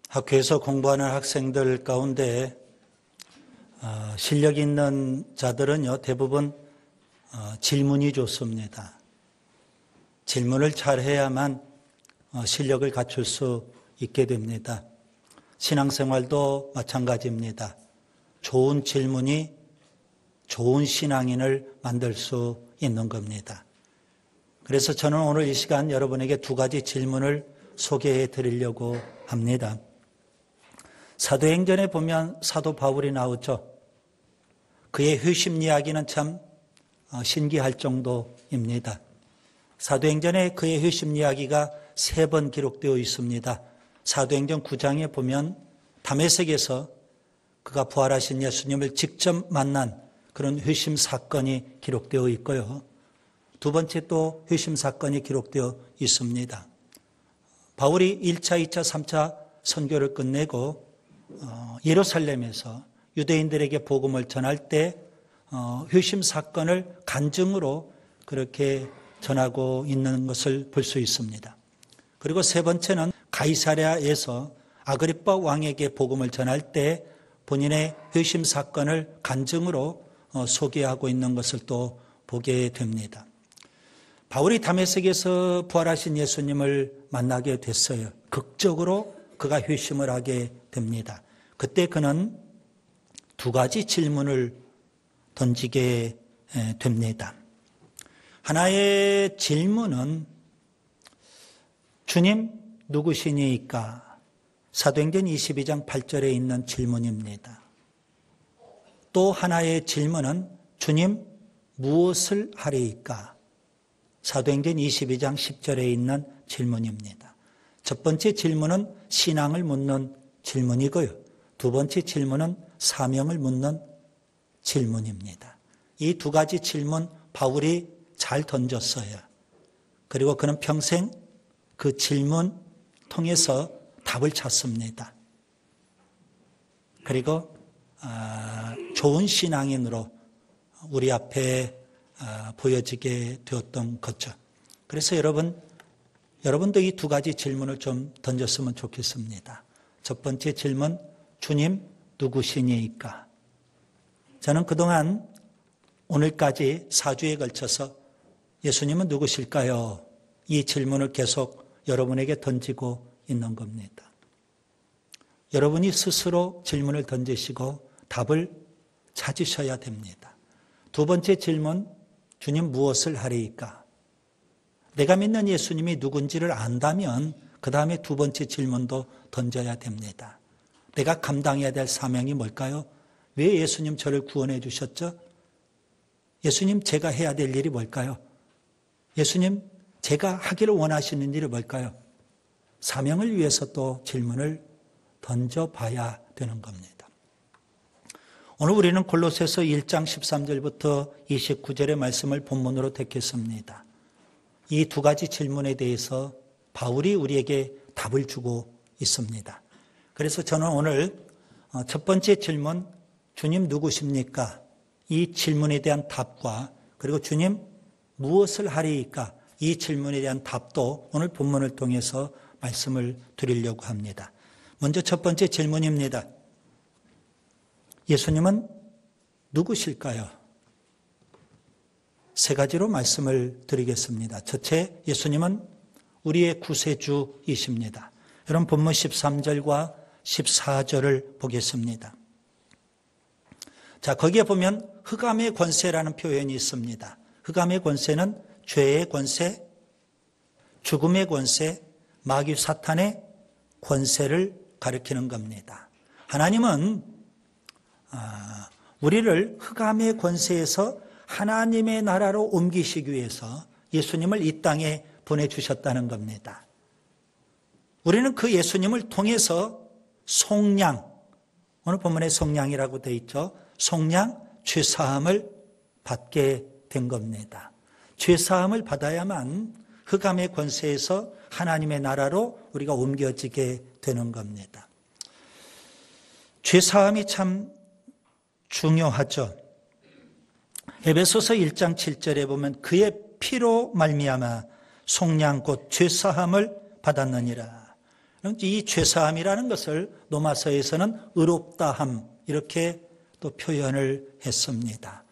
학교에서 공부하는 학생들 가운데 실력 있는 자들은요, 대부분 질문이 좋습니다. 질문을 잘 해야만 실력을 갖출 수 있게 됩니다. 신앙생활도 마찬가지입니다. 좋은 질문이 좋은 신앙인을 만들 수 있는 겁니다. 그래서 저는 오늘 이 시간 여러분에게 두 가지 질문을 소개해 드리려고 합니다. 사도행전에 보면 사도 바울이 나오죠. 그의 회심 이야기는 참 신기할 정도입니다. 사도행전에 그의 회심 이야기가 3번 기록되어 있습니다. 사도행전 9장에 보면 다메섹에서 그가 부활하신 예수님을 직접 만난 그런 회심 사건이 기록되어 있고요. 두 번째 또 회심 사건이 기록되어 있습니다. 바울이 1차, 2차, 3차 선교를 끝내고 예루살렘에서 유대인들에게 복음을 전할 때 회심 사건을 간증으로 그렇게 전하고 있는 것을 볼 수 있습니다. 그리고 세 번째는 가이사랴에서 아그리빠 왕에게 복음을 전할 때 본인의 회심 사건을 간증으로 소개하고 있는 것을 또 보게 됩니다. 바울이 다메섹에서 부활하신 예수님을 만나게 됐어요. 극적으로 그가 회심을 하게 됩니다. 그때 그는 두 가지 질문을 던지게 됩니다. 하나의 질문은 주님 누구시니까? 사도행전 22장 8절에 있는 질문입니다. 또 하나의 질문은 주님 무엇을 하리이까? 사도행전 22장 10절에 있는 질문입니다. 첫 번째 질문은 신앙을 묻는 질문이고요. 두 번째 질문은 사명을 묻는 질문입니다. 이 두 가지 질문 바울이 잘 던졌어요. 그리고 그는 평생 그 질문 통해서 답을 찾습니다. 그리고 좋은 신앙인으로 우리 앞에 보여지게 되었던 거죠. 그래서 여러분도 이 두 가지 질문을 좀 던졌으면 좋겠습니다. 첫 번째 질문, 주님 누구시니까? 저는 그동안 오늘까지 4주에 걸쳐서 예수님은 누구실까요? 이 질문을 계속 여러분에게 던지고 있는 겁니다. 여러분이 스스로 질문을 던지시고 답을 찾으셔야 됩니다. 두 번째 질문, 주님 무엇을 하리이까? 내가 믿는 예수님이 누군지를 안다면 그 다음에 두 번째 질문도 던져야 됩니다. 내가 감당해야 될 사명이 뭘까요? 왜 예수님 저를 구원해 주셨죠? 예수님 제가 해야 될 일이 뭘까요? 예수님 제가 하기를 원하시는 일이 뭘까요? 사명을 위해서 또 질문을 던져봐야 되는 겁니다. 오늘 우리는 골로새서 1장 13절부터 29절의 말씀을 본문으로 택했습니다. 이 두 가지 질문에 대해서 바울이 우리에게 답을 주고 있습니다. 그래서 저는 오늘 첫 번째 질문, 주님 누구십니까? 이 질문에 대한 답과 그리고 주님 무엇을 하리이까? 이 질문에 대한 답도 오늘 본문을 통해서 말씀을 드리려고 합니다. 먼저 첫 번째 질문입니다. 예수님은 누구실까요? 세 가지로 말씀을 드리겠습니다. 첫째, 예수님은 우리의 구세주이십니다. 여러분 본문 13절과 14절을 보겠습니다. 자, 거기에 보면 흑암의 권세라는 표현이 있습니다. 흑암의 권세는 죄의 권세, 죽음의 권세, 마귀 사탄의 권세를 가리키는 겁니다. 하나님은 우리를 흑암의 권세에서 하나님의 나라로 옮기시기 위해서 예수님을 이 땅에 보내주셨다는 겁니다. 우리는 그 예수님을 통해서 속량, 오늘 본문에 속량이라고 되어 있죠. 속량, 죄사함을 받게 된 겁니다. 죄사함을 받아야만 흑암의 권세에서 하나님의 나라로 우리가 옮겨지게 되는 겁니다. 죄사함이 참 중요하죠. 에베소서 1장 7절에 보면 그의 피로 말미암아 속량 곧 죄사함을 받았느니라. 이 죄사함이라는 것을 로마서에서는 의롭다함 이렇게 또 표현을 했습니다.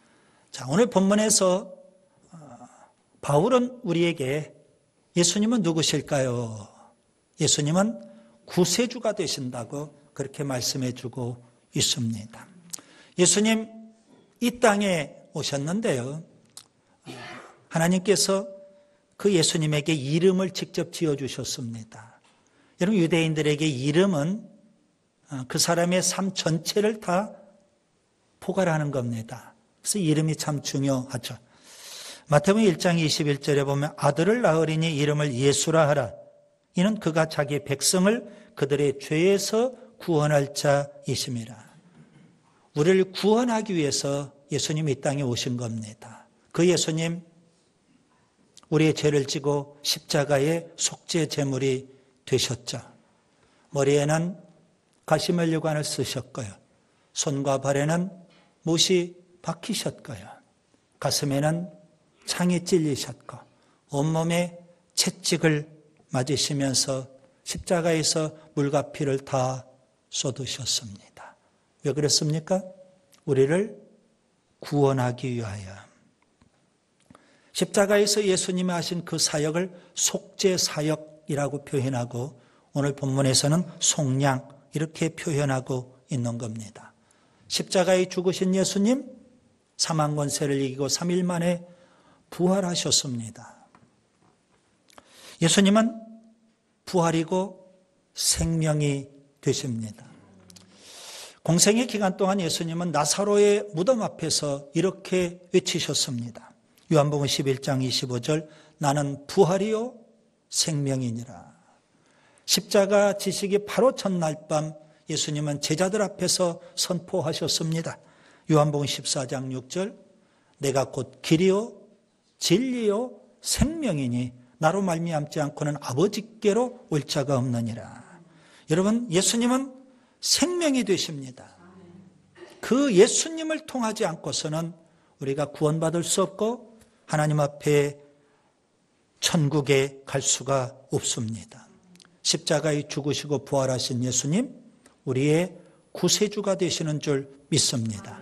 자, 오늘 본문에서 바울은 우리에게 예수님은 누구실까요? 예수님은 구세주가 되신다고 그렇게 말씀해 주고 있습니다. 예수님 이 땅에 오셨는데요. 하나님께서 그 예수님에게 이름을 직접 지어주셨습니다. 여러분, 유대인들에게 이름은 그 사람의 삶 전체를 다 포괄하는 겁니다. 그래서 이름이 참 중요하죠. 마태복음 1장 21절에 보면 아들을 낳으리니 이름을 예수라 하라. 이는 그가 자기 백성을 그들의 죄에서 구원할 자이심이라. 우리를 구원하기 위해서 예수님이 이 땅에 오신 겁니다. 그 예수님 우리의 죄를 지고 십자가의 속죄 제물이 되셨죠. 머리에는 가시면류관을 쓰셨고요. 손과 발에는 못이 박히셨고요. 가슴에는 창이 찔리셨고 온몸에 채찍을 맞으시면서 십자가에서 물과 피를 다 쏟으셨습니다. 왜 그랬습니까? 우리를 구원하기 위하여. 십자가에서 예수님이 하신 그 사역을 속죄 사역이라고 표현하고 오늘 본문에서는 속량 이렇게 표현하고 있는 겁니다. 십자가에 죽으신 예수님 사망 권세를 이기고 3일 만에 부활하셨습니다. 예수님은 부활이고 생명이 되십니다. 공생의 기간 동안 예수님은 나사로의 무덤 앞에서 이렇게 외치셨습니다. 요한복음 11장 25절 나는 부활이요 생명이니라. 십자가 지시기 바로 첫날 밤 예수님은 제자들 앞에서 선포하셨습니다. 요한복음 14장 6절 내가 곧 길이요 진리요 생명이니 나로 말미암지 않고는 아버지께로 올 자가 없느니라. 여러분, 예수님은 생명이 되십니다. 그 예수님을 통하지 않고서는 우리가 구원받을 수 없고 하나님 앞에 천국에 갈 수가 없습니다. 십자가에 죽으시고 부활하신 예수님, 우리의 구세주가 되시는 줄 믿습니다.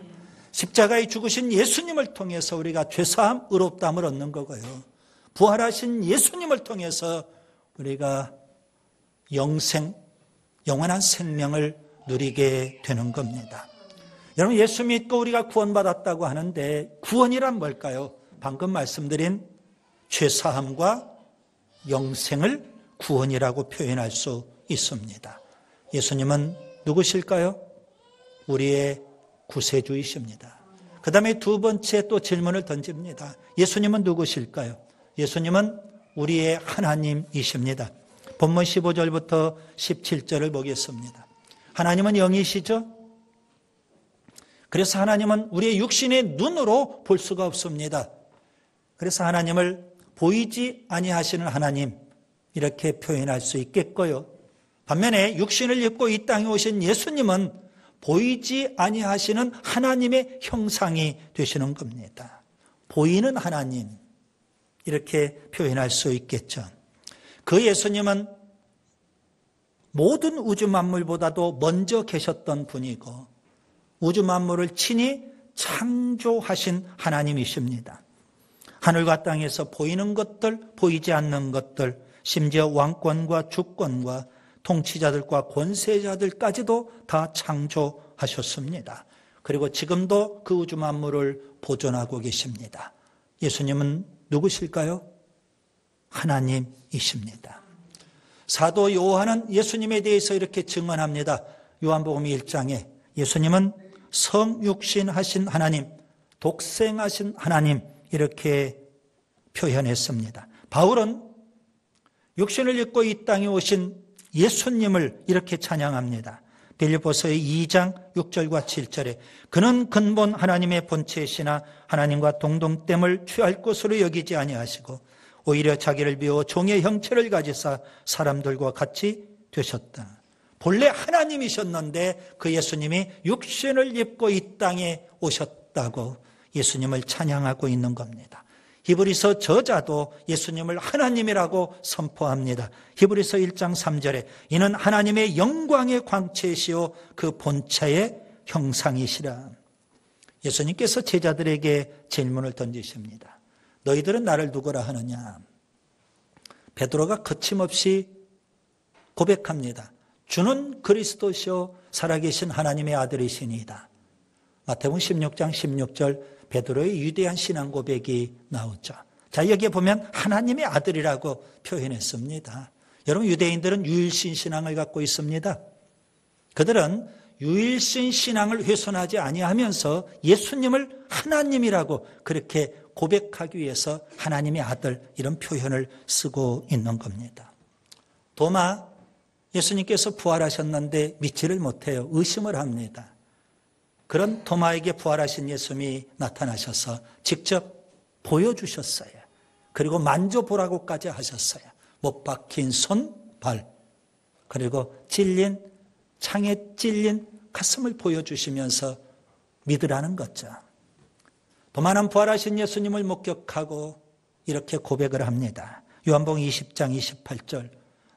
십자가에 죽으신 예수님을 통해서 우리가 죄사함, 의롭다함을 얻는 거고요. 부활하신 예수님을 통해서 우리가 영생, 영원한 생명을 누리게 되는 겁니다. 여러분, 예수 믿고 우리가 구원받았다고 하는데 구원이란 뭘까요? 방금 말씀드린 죄사함과 영생을 구원이라고 표현할 수 있습니다. 예수님은 누구실까요? 우리의 구세주이십니다. 그 다음에 두 번째 또 질문을 던집니다. 예수님은 누구실까요? 예수님은 우리의 하나님이십니다. 본문 15절부터 17절을 보겠습니다. 하나님은 영이시죠? 그래서 하나님은 우리의 육신의 눈으로 볼 수가 없습니다. 그래서 하나님을 보이지 아니하시는 하나님 이렇게 표현할 수 있겠고요. 반면에 육신을 입고 이 땅에 오신 예수님은 보이지 아니하시는 하나님의 형상이 되시는 겁니다. 보이는 하나님 이렇게 표현할 수 있겠죠. 그 예수님은 모든 우주 만물보다도 먼저 계셨던 분이고 우주 만물을 친히 창조하신 하나님이십니다. 하늘과 땅에서 보이는 것들, 보이지 않는 것들, 심지어 왕권과 주권과 통치자들과 권세자들까지도 다 창조하셨습니다. 그리고 지금도 그 우주 만물을 보존하고 계십니다. 예수님은 누구실까요? 하나님이십니다. 사도 요한은 예수님에 대해서 이렇게 증언합니다. 요한복음 1장에 예수님은 성육신하신 하나님, 독생하신 하나님 이렇게 표현했습니다. 바울은 육신을 입고 이 땅에 오신 예수님을 이렇게 찬양합니다. 빌립보서의 2장 6절과 7절에 그는 근본 하나님의 본체이시나 하나님과 동등됨을 취할 것으로 여기지 아니하시고 오히려 자기를 비워 종의 형체를 가지사 사람들과 같이 되셨다. 본래 하나님이셨는데 그 예수님이 육신을 입고 이 땅에 오셨다고 예수님을 찬양하고 있는 겁니다. 히브리서 저자도 예수님을 하나님이라고 선포합니다. 히브리서 1장 3절에 이는 하나님의 영광의 광채시요 그 본체의 형상이시라. 예수님께서 제자들에게 질문을 던지십니다. 너희들은 나를 누구라 하느냐? 베드로가 거침없이 고백합니다. 주는 그리스도시요 살아계신 하나님의 아들이시니이다. 마태복음 16장 16절 베드로의 위대한 신앙 고백이 나오죠. 자, 여기에 보면 하나님의 아들이라고 표현했습니다. 여러분, 유대인들은 유일신 신앙을 갖고 있습니다. 그들은 유일신 신앙을 훼손하지 아니하면서 예수님을 하나님이라고 그렇게 고백하기 위해서 하나님의 아들 이런 표현을 쓰고 있는 겁니다. 도마, 예수님께서 부활하셨는데 믿지를 못해요. 의심을 합니다. 그런 도마에게 부활하신 예수님이 나타나셔서 직접 보여주셨어요. 그리고 만져보라고까지 하셨어요. 못 박힌 손, 발, 그리고 창에 찔린 가슴을 보여주시면서 믿으라는 거죠. 도마는 부활하신 예수님을 목격하고 이렇게 고백을 합니다. 요한복음 20장 28절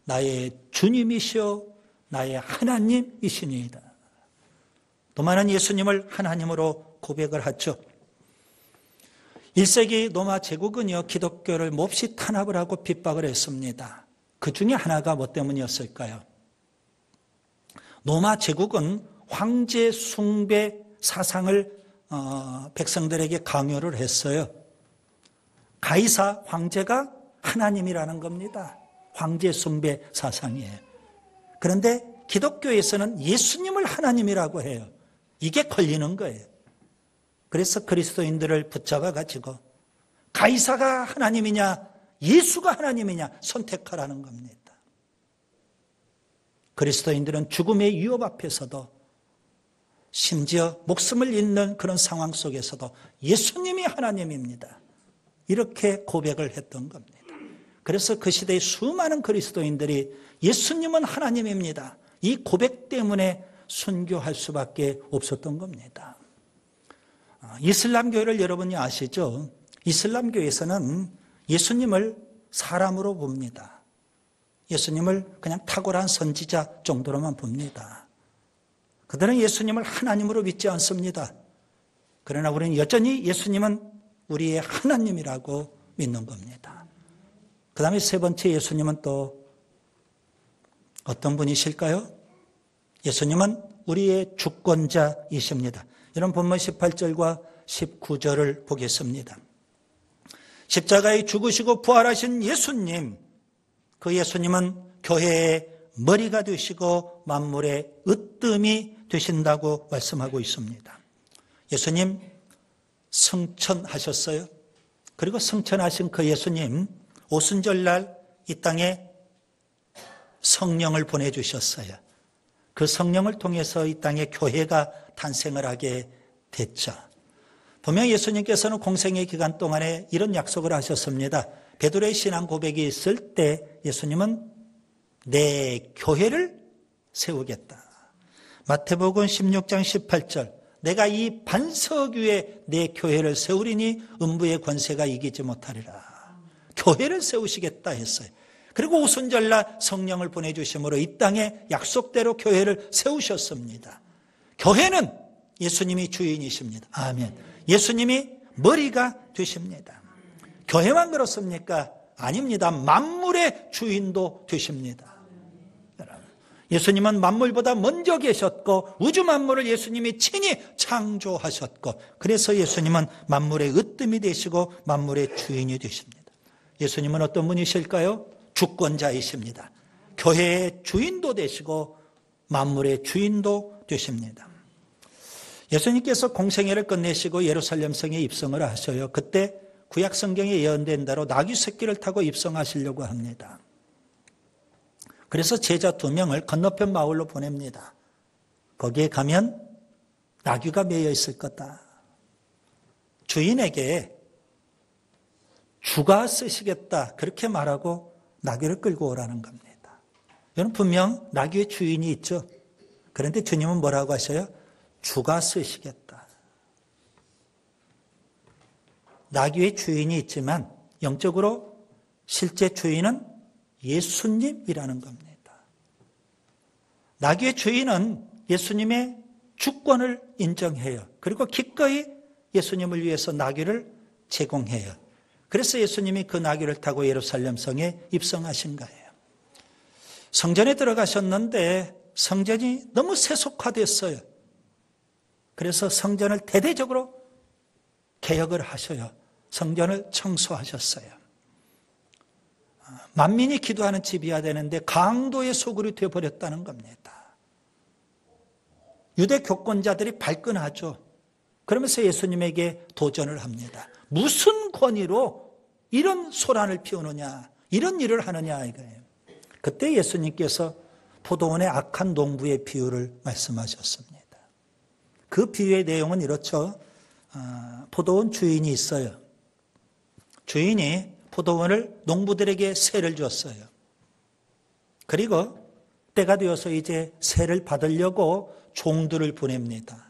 나의 주님이시오 나의 하나님이시니이다. 도마는 예수님을 하나님으로 고백을 하죠. 1세기 로마 제국은요 기독교를 몹시 탄압을 하고 핍박을 했습니다. 그 중에 하나가 뭐 때문이었을까요? 로마 제국은 황제 숭배 사상을 백성들에게 강요를 했어요. 가이사 황제가 하나님이라는 겁니다. 황제 숭배 사상이에요. 그런데 기독교에서는 예수님을 하나님이라고 해요. 이게 걸리는 거예요. 그래서 그리스도인들을 붙잡아 가지고 가이사가 하나님이냐 예수가 하나님이냐 선택하라는 겁니다. 그리스도인들은 죽음의 위협 앞에서도 심지어 목숨을 잃는 그런 상황 속에서도 예수님이 하나님입니다. 이렇게 고백을 했던 겁니다. 그래서 그 시대의 수많은 그리스도인들이 예수님은 하나님입니다. 이 고백 때문에 순교할 수밖에 없었던 겁니다. 이슬람교를 여러분이 아시죠? 이슬람교에서는 예수님을 사람으로 봅니다. 예수님을 그냥 탁월한 선지자 정도로만 봅니다. 그들은 예수님을 하나님으로 믿지 않습니다. 그러나 우리는 여전히 예수님은 우리의 하나님이라고 믿는 겁니다. 그 다음에 세 번째 예수님은 또 어떤 분이실까요? 예수님은 우리의 주권자이십니다. 이런 본문 18절과 19절을 보겠습니다. 십자가에 죽으시고 부활하신 예수님, 그 예수님은 교회의 머리가 되시고 만물의 으뜸이 되신다고 말씀하고 있습니다. 예수님 승천하셨어요. 그리고 승천하신 그 예수님 오순절날 이 땅에 성령을 보내주셨어요. 그 성령을 통해서 이 땅에 교회가 탄생을 하게 됐죠. 분명 예수님께서는 공생의 기간 동안에 이런 약속을 하셨습니다. 베드로의 신앙 고백이 있을 때 예수님은 내 교회를 세우겠다. 마태복음 16장 18절 내가 이 반석 위에 내 교회를 세우리니 음부의 권세가 이기지 못하리라. 교회를 세우시겠다 했어요. 그리고 오순절날 성령을 보내주심으로 이 땅에 약속대로 교회를 세우셨습니다. 교회는 예수님이 주인이십니다. 아멘. 예수님이 머리가 되십니다. 교회만 그렇습니까? 아닙니다. 만물의 주인도 되십니다. 예수님은 만물보다 먼저 계셨고 우주 만물을 예수님이 친히 창조하셨고 그래서 예수님은 만물의 으뜸이 되시고 만물의 주인이 되십니다. 예수님은 어떤 분이실까요? 주권자이십니다. 교회의 주인도 되시고 만물의 주인도 되십니다. 예수님께서 공생애를 끝내시고 예루살렘 성에 입성을 하셔요. 그때 구약 성경에 예언된 대로 나귀 새끼를 타고 입성하시려고 합니다. 그래서 제자 2명을 건너편 마을로 보냅니다. 거기에 가면 나귀가 매여 있을 거다. 주인에게 주가 쓰시겠다 그렇게 말하고 나귀를 끌고 오라는 겁니다. 이건 분명 나귀의 주인이 있죠. 그런데 주님은 뭐라고 하셔요? 주가 쓰시겠다. 나귀의 주인이 있지만 영적으로 실제 주인은 예수님이라는 겁니다. 나귀의 주인은 예수님의 주권을 인정해요. 그리고 기꺼이 예수님을 위해서 나귀를 제공해요. 그래서 예수님이 그 나귀를 타고 예루살렘 성에 입성하신 거예요. 성전에 들어가셨는데 성전이 너무 세속화됐어요. 그래서 성전을 대대적으로 개혁을 하셔요. 성전을 청소하셨어요. 만민이 기도하는 집이어야 되는데 강도의 소굴이 되어버렸다는 겁니다. 유대 교권자들이 발끈하죠. 그러면서 예수님에게 도전을 합니다. 무슨 권위로 이런 소란을 피우느냐, 이런 일을 하느냐 이거예요. 그때 예수님께서 포도원의 악한 농부의 비유를 말씀하셨습니다. 그 비유의 내용은 이렇죠. 포도원 주인이 있어요. 주인이 포도원을 농부들에게 세를 줬어요. 그리고 때가 되어서 이제 세를 받으려고 종들을 보냅니다.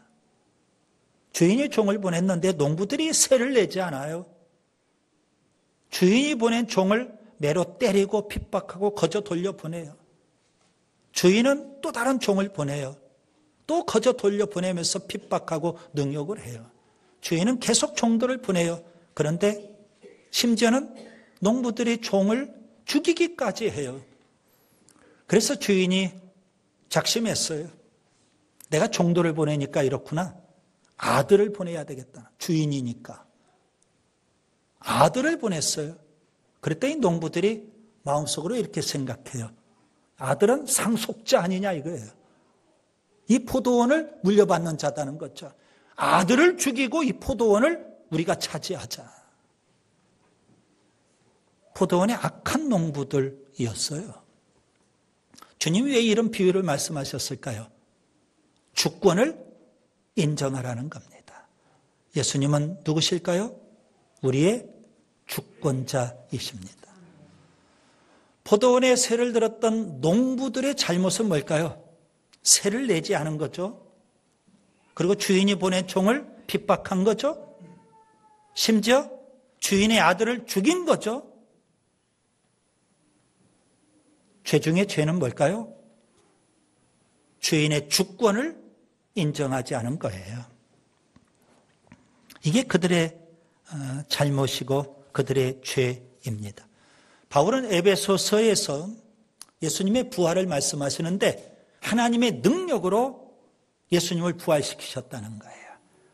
주인이 종을 보냈는데 농부들이 세를 내지 않아요. 주인이 보낸 종을 매로 때리고 핍박하고 거저 돌려보내요. 주인은 또 다른 종을 보내요. 또 거저 돌려보내면서 핍박하고 능욕을 해요. 주인은 계속 종들을 보내요. 그런데 심지어는 농부들이 종을 죽이기까지 해요. 그래서 주인이 작심했어요. 내가 종들을 보내니까 이렇구나. 아들을 보내야 되겠다. 주인이니까. 아들을 보냈어요. 그랬더니 농부들이 마음속으로 이렇게 생각해요. 아들은 상속자 아니냐 이거예요. 이 포도원을 물려받는 자다는 거죠. 아들을 죽이고 이 포도원을 우리가 차지하자. 포도원의 악한 농부들이었어요. 주님이 왜 이런 비유를 말씀하셨을까요? 주권을 인정하라는 겁니다. 예수님은 누구실까요? 우리의 주권자이십니다. 포도원에 세를 들었던 농부들의 잘못은 뭘까요? 세를 내지 않은 거죠. 그리고 주인이 보낸 종을 핍박한 거죠. 심지어 주인의 아들을 죽인 거죠. 죄 중에 죄는 뭘까요? 주인의 주권을 인정하지 않은 거예요. 이게 그들의 잘못이고 그들의 죄입니다. 바울은 에베소서에서 예수님의 부활을 말씀하시는데 하나님의 능력으로 예수님을 부활시키셨다는 거예요.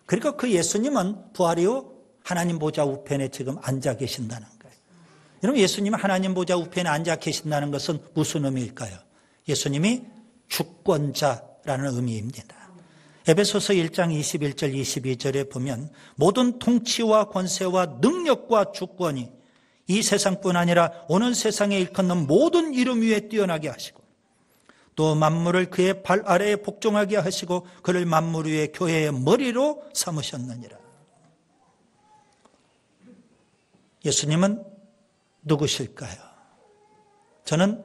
그리고 그 예수님은 부활 이후 하나님 보좌 우편에 지금 앉아 계신다는 거예요. 여러분, 예수님은 하나님 보좌 우편에 앉아 계신다는 것은 무슨 의미일까요? 예수님이 주권자라는 의미입니다. 에베소서 1장 21절 22절에 보면 모든 통치와 권세와 능력과 주권이 이 세상뿐 아니라 오는 세상에 일컫는 모든 이름 위에 뛰어나게 하시고 또 만물을 그의 발 아래에 복종하게 하시고 그를 만물 위에 교회의 머리로 삼으셨느니라. 예수님은 누구실까요? 저는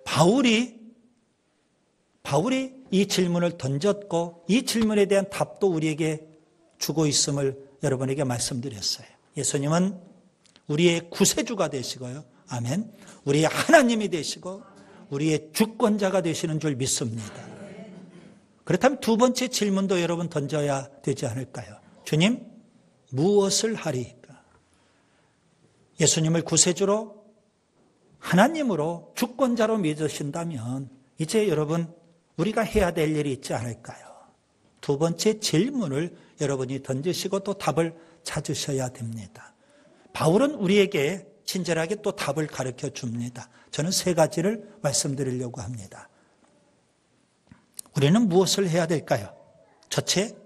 바울이 이 질문을 던졌고 이 질문에 대한 답도 우리에게 주고 있음을 여러분에게 말씀드렸어요. 예수님은 우리의 구세주가 되시고요. 아멘. 우리의 하나님이 되시고 우리의 주권자가 되시는 줄 믿습니다. 그렇다면 두 번째 질문도 여러분 던져야 되지 않을까요? 주님, 무엇을 하리이까? 예수님을 구세주로 하나님으로 주권자로 믿으신다면 이제 여러분 우리가 해야 될 일이 있지 않을까요? 두 번째 질문을 여러분이 던지시고 또 답을 찾으셔야 됩니다. 바울은 우리에게 친절하게 또 답을 가르쳐 줍니다. 저는 세 가지를 말씀드리려고 합니다. 우리는 무엇을 해야 될까요? 첫째,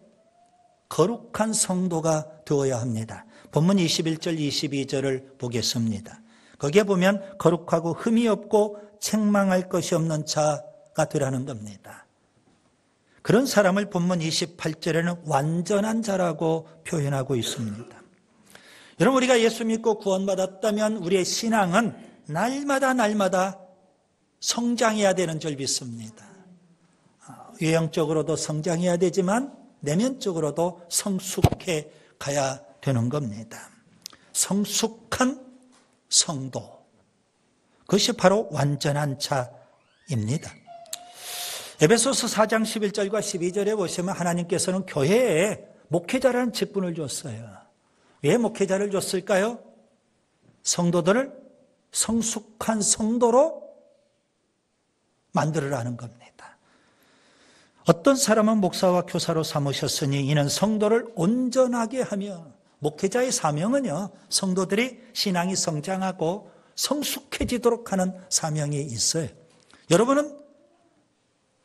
거룩한 성도가 되어야 합니다. 본문 21절 22절을 보겠습니다. 거기에 보면 거룩하고 흠이 없고 책망할 것이 없는 자가 되라는 겁니다. 그런 사람을 본문 28절에는 완전한 자라고 표현하고 있습니다. 여러분, 우리가 예수 믿고 구원받았다면 우리의 신앙은 날마다 성장해야 되는 줄 믿습니다. 외형적으로도 성장해야 되지만 내면적으로도 성숙해 가야 되는 겁니다. 성숙한 성도. 그것이 바로 완전한 자입니다. 에베소서 4장 11절과 12절에 보시면 하나님께서는 교회에 목회자라는 직분을 줬어요. 왜 목회자를 줬을까요? 성도들을 성숙한 성도로 만들으라는 겁니다. 어떤 사람은 목사와 교사로 삼으셨으니 이는 성도를 온전하게 하며, 목회자의 사명은요, 성도들이 신앙이 성장하고 성숙해지도록 하는 사명이 있어요. 여러분은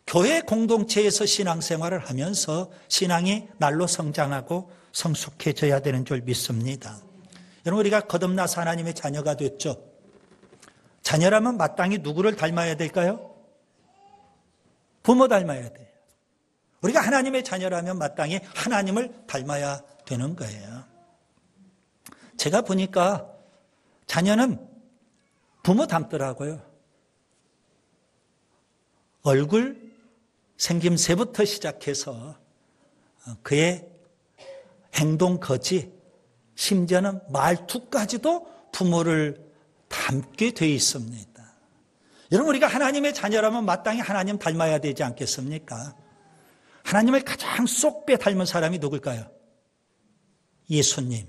교회 공동체에서 신앙생활을 하면서 신앙이 날로 성장하고 성숙해져야 되는 줄 믿습니다. 여러분, 우리가 거듭나서 하나님의 자녀가 됐죠. 자녀라면 마땅히 누구를 닮아야 될까요? 부모 닮아야 돼요. 우리가 하나님의 자녀라면 마땅히 하나님을 닮아야 되는 거예요. 제가 보니까 자녀는 부모 닮더라고요. 얼굴 생김새부터 시작해서 그의 행동 거지, 심지어는 말투까지도 부모를 닮게 되어 있습니다. 여러분, 우리가 하나님의 자녀라면 마땅히 하나님 닮아야 되지 않겠습니까? 하나님을 가장 쏙 빼 닮은 사람이 누굴까요? 예수님.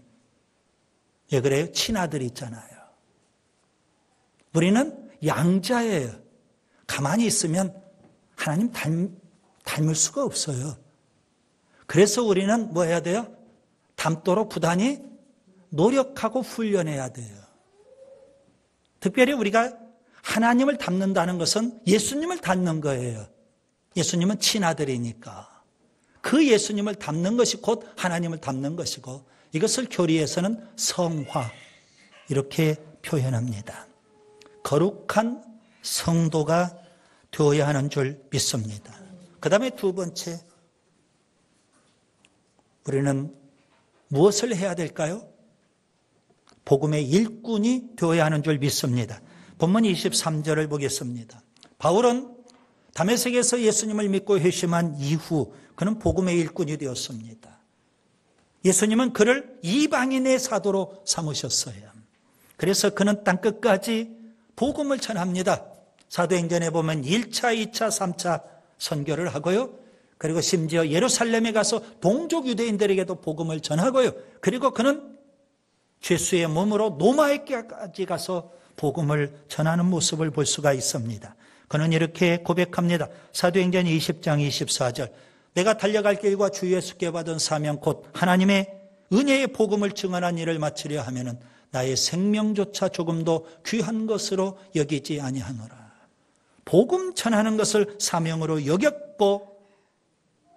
왜 그래요? 친아들 있잖아요. 우리는 양자예요. 가만히 있으면 하나님 닮을 수가 없어요. 그래서 우리는 뭐 해야 돼요? 닮도록 부단히 노력하고 훈련해야 돼요. 특별히 우리가 하나님을 닮는다는 것은 예수님을 닮는 거예요. 예수님은 친아들이니까. 그 예수님을 닮는 것이 곧 하나님을 닮는 것이고, 이것을 교리에서는 성화, 이렇게 표현합니다. 거룩한 성도가 되어야 하는 줄 믿습니다. 그 다음에 두 번째, 우리는 무엇을 해야 될까요? 복음의 일꾼이 되어야 하는 줄 믿습니다. 본문 23절을 보겠습니다. 바울은 다메섹에서 예수님을 믿고 회심한 이후 그는 복음의 일꾼이 되었습니다. 예수님은 그를 이방인의 사도로 삼으셨어요. 그래서 그는 땅끝까지 복음을 전합니다. 사도행전에 보면 1차, 2차, 3차 선교를 하고요. 그리고 심지어 예루살렘에 가서 동족 유대인들에게도 복음을 전하고요. 그리고 그는 죄수의 몸으로 로마에까지 가서 복음을 전하는 모습을 볼 수가 있습니다. 그는 이렇게 고백합니다. 사도행전 20장 24절. 내가 달려갈 길과 주 예수께 받은 사명 곧 하나님의 은혜의 복음을 증언한 일을 마치려 하면은 나의 생명조차 조금도 귀한 것으로 여기지 아니하노라. 복음 전하는 것을 사명으로 여겼고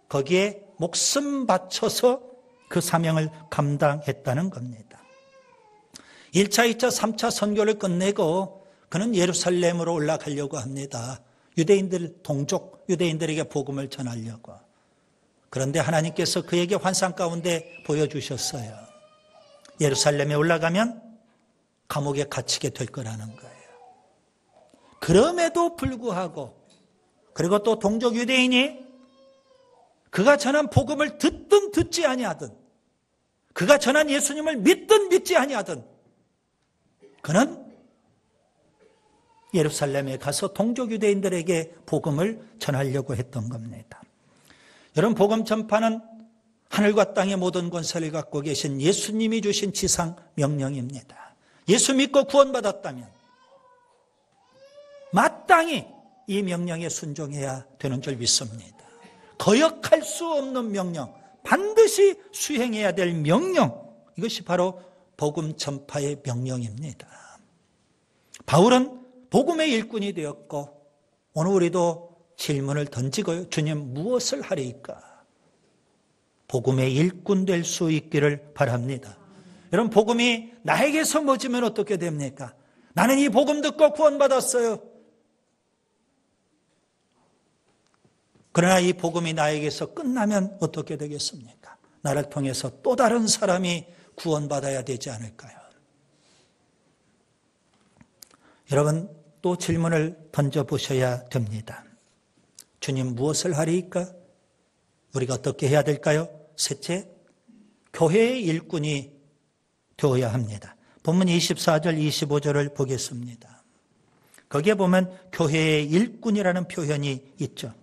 거기에 목숨 바쳐서 그 사명을 감당했다는 겁니다. 1차, 2차, 3차 선교를 끝내고 그는 예루살렘으로 올라가려고 합니다. 유대인들, 동족 유대인들에게 복음을 전하려고. 그런데 하나님께서 그에게 환상 가운데 보여주셨어요. 예루살렘에 올라가면 감옥에 갇히게 될 거라는 거예요. 그럼에도 불구하고, 그리고 또 동족 유대인이 그가 전한 복음을 듣든 듣지 아니하든, 그가 전한 예수님을 믿든 믿지 아니하든, 그는 예루살렘에 가서 동족 유대인들에게 복음을 전하려고 했던 겁니다. 여러분, 복음 전파는 하늘과 땅의 모든 권세를 갖고 계신 예수님이 주신 지상 명령입니다. 예수 믿고 구원받았다면 마땅히 이 명령에 순종해야 되는 줄 믿습니다. 거역할 수 없는 명령, 반드시 수행해야 될 명령, 이것이 바로 복음 전파의 명령입니다. 바울은 복음의 일꾼이 되었고 오늘 우리도 질문을 던지고요. 주님, 무엇을 하리이까? 복음의 일꾼 될 수 있기를 바랍니다. 여러분, 복음이 나에게서 멎으면 어떻게 됩니까? 나는 이 복음 듣고 구원받았어요. 그러나 이 복음이 나에게서 끝나면 어떻게 되겠습니까? 나를 통해서 또 다른 사람이 구원받아야 되지 않을까요? 여러분, 또 질문을 던져보셔야 됩니다. 주님, 무엇을 하리이까? 우리가 어떻게 해야 될까요? 셋째, 교회의 일꾼이 되어야 합니다. 본문 24절, 25절을 보겠습니다. 거기에 보면 교회의 일꾼이라는 표현이 있죠.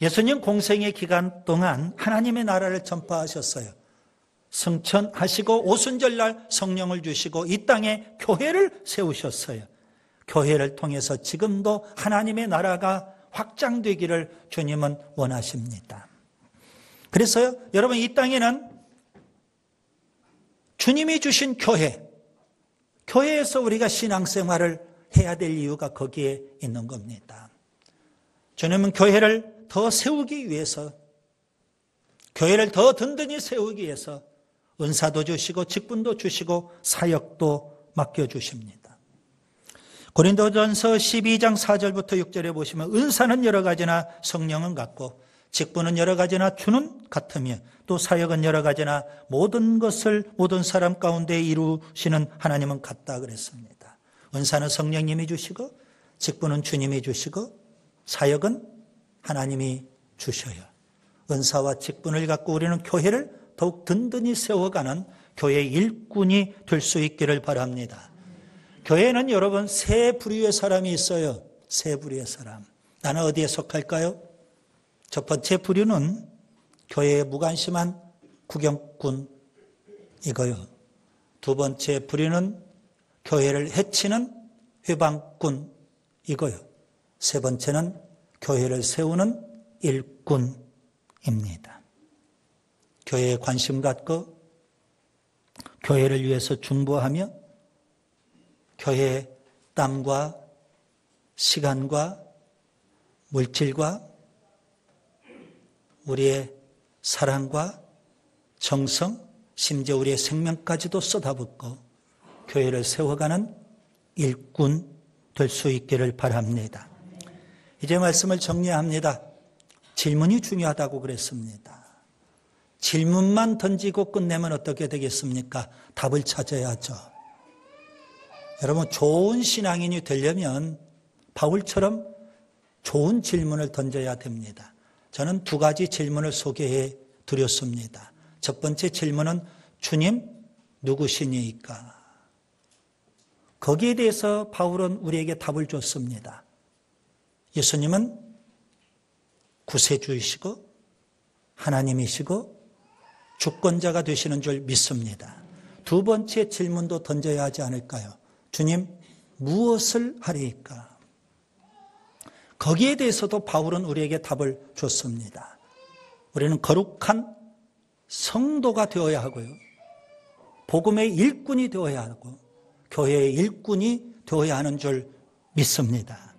예수님 공생의 기간 동안 하나님의 나라를 전파하셨어요. 승천하시고 오순절날 성령을 주시고 이 땅에 교회를 세우셨어요. 교회를 통해서 지금도 하나님의 나라가 확장되기를 주님은 원하십니다. 그래서요, 여러분, 이 땅에는 주님이 주신 교회에서 우리가 신앙생활을 해야 될 이유가 거기에 있는 겁니다. 주님은 교회를 더 세우기 위해서, 교회를 더 든든히 세우기 위해서 은사도 주시고 직분도 주시고 사역도 맡겨주십니다. 고린도전서 12장 4절부터 6절에 보시면 은사는 여러 가지나 성령은 같고 직분은 여러 가지나 주는 같으며 또 사역은 여러 가지나 모든 것을 모든 사람 가운데 이루시는 하나님은 같다 그랬습니다. 은사는 성령님이 주시고 직분은 주님이 주시고 사역은 하나님이 주셔요. 은사와 직분을 갖고 우리는 교회를 더욱 든든히 세워가는 교회의 일꾼이 될 수 있기를 바랍니다. 교회는 여러분 세 부류의 사람이 있어요. 세 부류의 사람. 나는 어디에 속할까요? 첫 번째 부류는 교회에 무관심한 구경꾼 이거요. 두 번째 부류는 교회를 해치는 회방꾼 이거요. 세 번째는 교회를 세우는 일꾼입니다. 교회에 관심 갖고 교회를 위해서 중보하며 교회의 땀과 시간과 물질과 우리의 사랑과 정성, 심지어 우리의 생명까지도 쏟아붓고 교회를 세워가는 일꾼 될 수 있기를 바랍니다. 이제 말씀을 정리합니다. 질문이 중요하다고 그랬습니다. 질문만 던지고 끝내면 어떻게 되겠습니까? 답을 찾아야죠. 여러분, 좋은 신앙인이 되려면 바울처럼 좋은 질문을 던져야 됩니다. 저는 두 가지 질문을 소개해 드렸습니다. 첫 번째 질문은 주님 누구시니까? 거기에 대해서 바울은 우리에게 답을 줬습니다. 예수님은 구세주이시고 하나님이시고 주권자가 되시는 줄 믿습니다. 두 번째 질문도 던져야 하지 않을까요? 주님, 무엇을 하리이까? 거기에 대해서도 바울은 우리에게 답을 줬습니다. 우리는 거룩한 성도가 되어야 하고요. 복음의 일꾼이 되어야 하고 교회의 일꾼이 되어야 하는 줄 믿습니다.